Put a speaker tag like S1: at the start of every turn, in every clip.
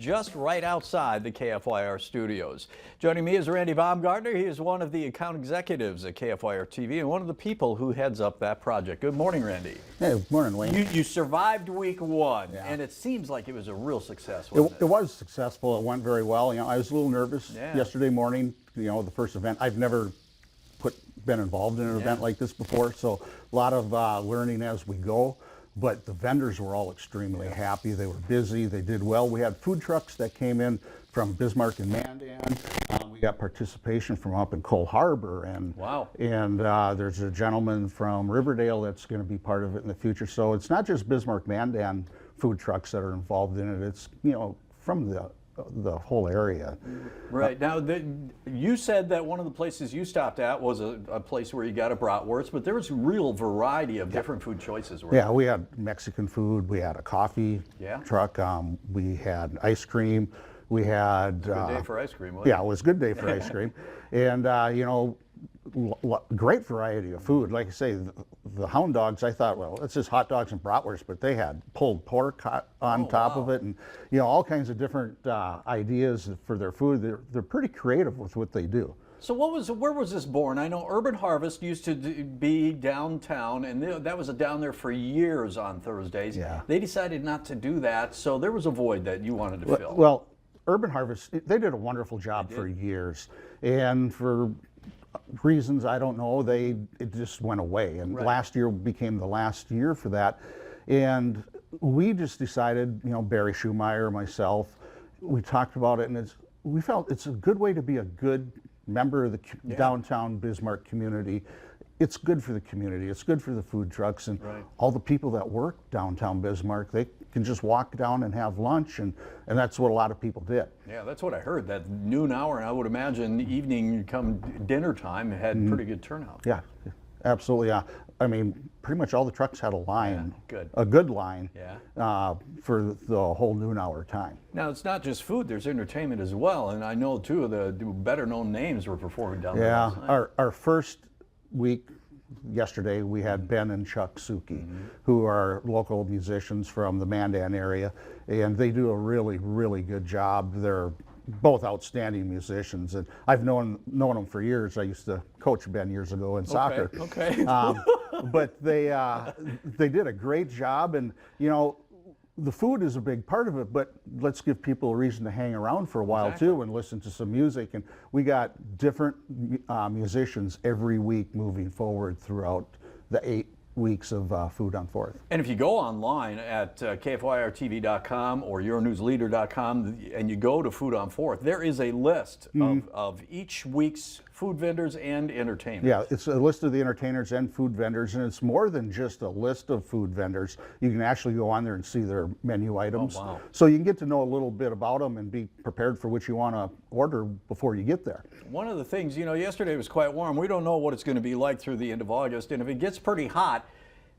S1: just right outside the KFYR studios. Joining me is Randy Baumgartner. He is one of the account executives at KFYR TV and one of the people who heads up that project. Good morning, Randy.
S2: Hey, good morning, Wayne.
S1: You survived week one,
S2: Yeah.
S1: and it seems like it was a real success, wasn't
S2: It was successful. It went very well. I was a little nervous
S1: Yeah.
S2: yesterday morning. The first event. I've never been involved in an event like this before, so a lot of learning as we go. But the vendors were all extremely happy. They were busy. They did well. We had food trucks that came in from Bismarck and Mandan. We got participation from up in Cole Harbor, and
S1: Wow.
S2: And there's a gentleman from Riverdale that's going to be part of it in the future. So it's not just Bismarck Mandan food trucks that are involved in it. It's from the whole area.
S1: Right. Now, you said that one of the places you stopped at was a place where you got a bratwurst, but there was a real variety of different food choices.
S2: Yeah, we had Mexican food, we had a coffee truck, we had ice cream, we had...
S1: Good day for ice cream, wasn't it?
S2: Yeah, it was a good day for ice cream. And, great variety of food. Like I say, the hound dogs, I thought, well, it's just hot dogs and bratwurst, but they had pulled pork on top of it, and all kinds of different ideas for their food. They're pretty creative with what they do.
S1: So where was this born? I know Urban Harvest used to be downtown, and that was down there for years on Thursdays.
S2: Yeah.
S1: They decided not to do that, so there was a void that you wanted to fill.
S2: Well, Urban Harvest, they did a wonderful job for years, and for reasons I don't know, it just went away. And last year became the last year for that. And we just decided, Barry Schumeyer, myself, we talked about it, and we felt it's a good way to be a good member of the downtown Bismarck community. It's good for the community. It's good for the food trucks and all the people that work downtown Bismarck. They can just walk down and have lunch, and that's what a lot of people did.
S1: Yeah, that's what I heard. That noon hour, and I would imagine evening come dinner time had pretty good turnout.
S2: Yeah, absolutely. I mean, pretty much all the trucks had a line,
S1: good.
S2: a good line,
S1: Yeah.
S2: for the whole noon hour time.
S1: Now, it's not just food, there's entertainment as well, and I know two of the better known names were performing down there.
S2: Yeah,
S1: last night.
S2: our first week, yesterday, we had Ben and Chuck Suki, who are local musicians from the Mandan area, and they do a really, really good job. They're both outstanding musicians, and I've known them for years. I used to coach Ben years ago in soccer.
S1: Okay.
S2: But they did a great job, and the food is a big part of it, but let's give people a reason to hang around for a while too and listen to some music. And we got different musicians every week moving forward throughout the 8 weeks of Food on 4th.
S1: And if you go online at KFYRTV.com or yournewsleader.com and you go to Food on 4th, there is a list of each week's food vendors and entertainers.
S2: Yeah, it's a list of the entertainers and food vendors, and it's more than just a list of food vendors. You can actually go on there and see their menu items.
S1: Oh, wow.
S2: So you can get to know a little bit about them and be prepared for what you want to order before you get there.
S1: One of the things, yesterday was quite warm. We don't know what it's going to be like through the end of August, and if it gets pretty hot,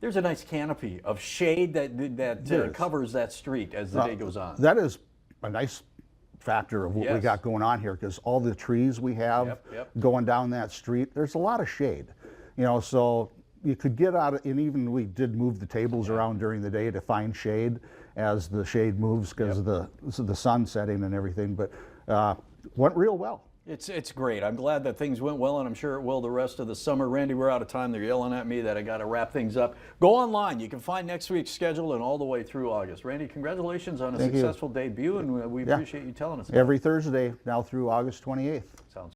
S1: there's a nice canopy of shade that covers that street as the day goes on.
S2: That is a nice factor of what we got going on here, because all the trees we have going down that street, there's a lot of shade. So you could get out, and even we did move the tables around during the day to find shade as the shade moves because of the sun setting and everything, but went real well.
S1: It's great. I'm glad that things went well, and I'm sure it will the rest of the summer. Randy, we're out of time. They're yelling at me that I got to wrap things up. Go online. You can find next week's schedule and all the way through August. Randy, congratulations on a successful debut, and we appreciate you telling us about it.
S2: Every Thursday now through August 28th.
S1: Sounds